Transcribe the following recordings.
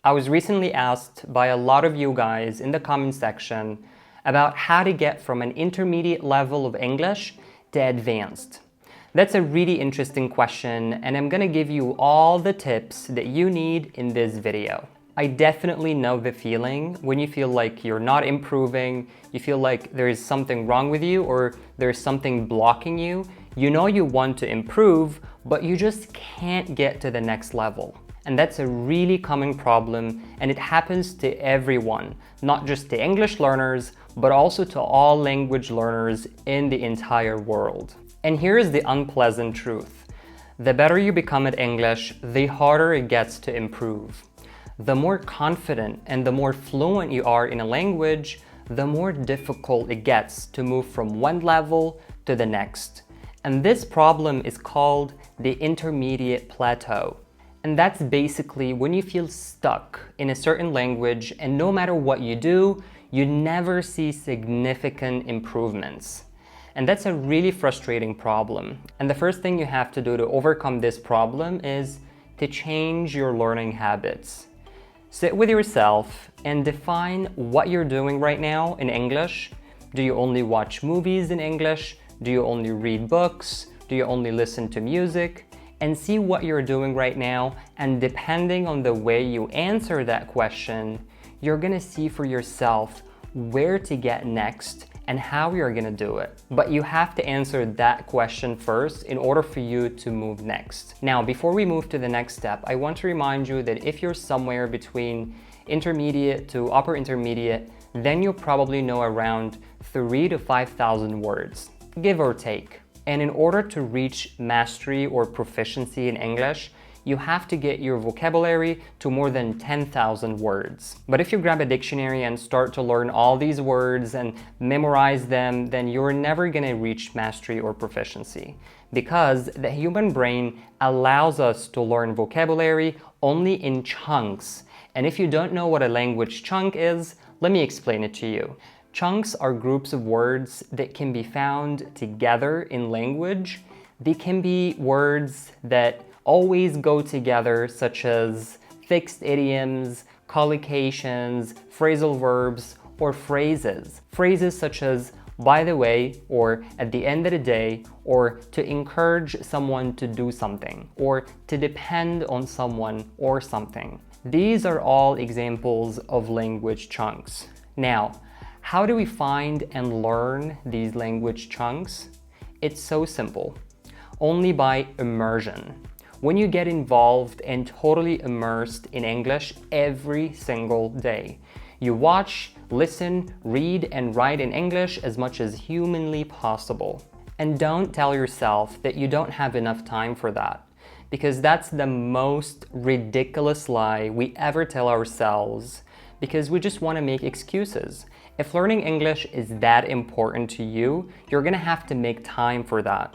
I was recently asked by a lot of you guys in the comment section about how to get from an intermediate level of English to advanced. That's a really interesting question, and I'm gonna give you all the tips that you need in this video. I definitely know the feeling when you feel like you're not improving, you feel like there is something wrong with you or there's something blocking you. You know you want to improve, but you just can't get to the next level. And that's a really common problem, and it happens to everyone, not just to English learners, but also to all language learners in the entire world. And here's the unpleasant truth. The better you become at English, the harder it gets to improve. The more confident and the more fluent you are in a language, the more difficult it gets to move from one level to the next. And this problem is called the intermediate plateau. And that's basically when you feel stuck in a certain language and no matter what you do, you never see significant improvements. And that's a really frustrating problem. And the first thing you have to do to overcome this problem is to change your learning habits. Sit with yourself and define what you're doing right now in English. Do you only watch movies in English? Do you only read books? Do you only listen to music? And see what you're doing right now, and depending on the way you answer that question, you're gonna see for yourself where to get next and how you're gonna do it. But you have to answer that question first in order for you to move next. Now, before we move to the next step, I want to remind you that if you're somewhere between intermediate to upper intermediate, then you'll probably know around 3,000 to 5,000 words, give or take. And in order to reach mastery or proficiency in English, you have to get your vocabulary to more than 10,000 words. But if you grab a dictionary and start to learn all these words and memorize them, then you're never gonna reach mastery or proficiency, because the human brain allows us to learn vocabulary only in chunks. And if you don't know what a language chunk is, let me explain it to you. Chunks are groups of words that can be found together in language. They can be words that always go together, such as fixed idioms, collocations, phrasal verbs, or phrases. Phrases such as by the way, or at the end of the day, or to encourage someone to do something, or to depend on someone or something. These are all examples of language chunks. Now, how do we find and learn these language chunks? It's so simple. Only by immersion. When you get involved and totally immersed in English every single day. You watch, listen, read, and write in English as much as humanly possible. And don't tell yourself that you don't have enough time for that, because that's the most ridiculous lie we ever tell ourselves, because we just want to make excuses. If learning English is that important to you, you're gonna have to make time for that.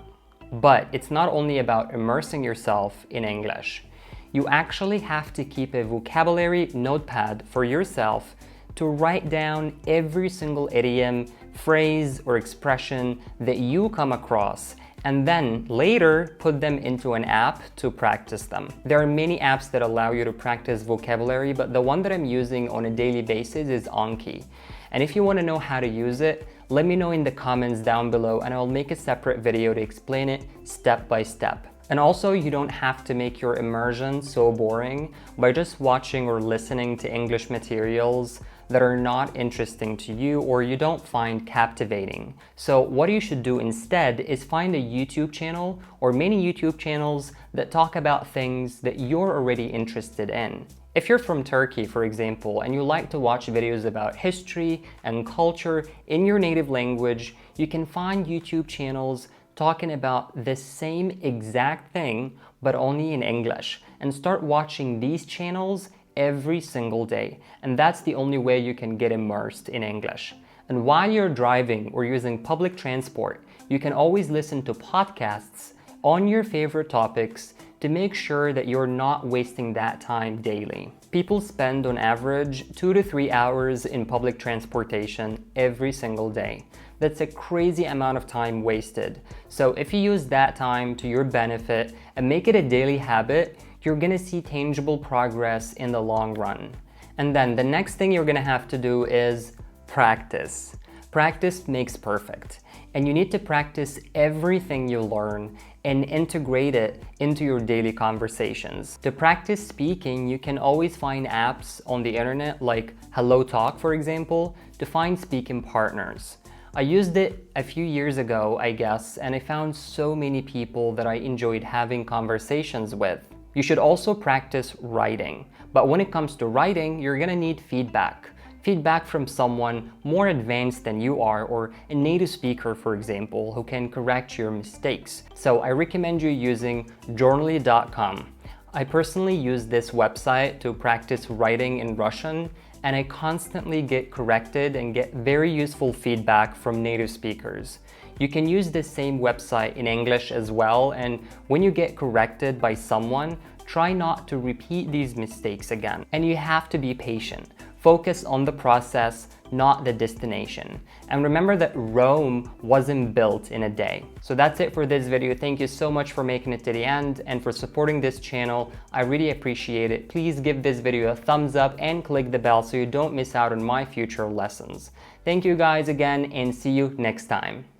But it's not only about immersing yourself in English. You actually have to keep a vocabulary notepad for yourself to write down every single idiom, phrase, or expression that you come across, and then later put them into an app to practice them. There are many apps that allow you to practice vocabulary, but the one that I'm using on a daily basis is Anki. And if you want to know how to use it, let me know in the comments down below and I'll make a separate video to explain it step by step. And also, you don't have to make your immersion so boring by just watching or listening to English materials that are not interesting to you or you don't find captivating. So what you should do instead is find a YouTube channel or many YouTube channels that talk about things that you're already interested in. If you're from Turkey, for example, and you like to watch videos about history and culture in your native language, you can find YouTube channels talking about the same exact thing, but only in English, and start watching these channels every single day. And that's the only way you can get immersed in English. And while you're driving or using public transport, you can always listen to podcasts on your favorite topics to make sure that you're not wasting that time daily. People spend on average 2 to 3 hours in public transportation every single day. That's a crazy amount of time wasted. So if you use that time to your benefit and make it a daily habit, you're gonna see tangible progress in the long run. And then the next thing you're gonna have to do is practice. Practice makes perfect. And you need to practice everything you learn and integrate it into your daily conversations. To practice speaking, you can always find apps on the internet like Hello Talk, for example, to find speaking partners. I used it a few years ago, I guess, and I found so many people that I enjoyed having conversations with. You should also practice writing. But when it comes to writing, you're gonna need feedback. Feedback from someone more advanced than you are, or a native speaker, for example, who can correct your mistakes. So I recommend you using journally.com. I personally use this website to practice writing in Russian, and I constantly get corrected and get very useful feedback from native speakers. You can use this same website in English as well, and when you get corrected by someone, try not to repeat these mistakes again. And you have to be patient. Focus on the process, not the destination. And remember that Rome wasn't built in a day. So that's it for this video. Thank you so much for making it to the end and for supporting this channel. I really appreciate it. Please give this video a thumbs up and click the bell so you don't miss out on my future lessons. Thank you guys again, and see you next time.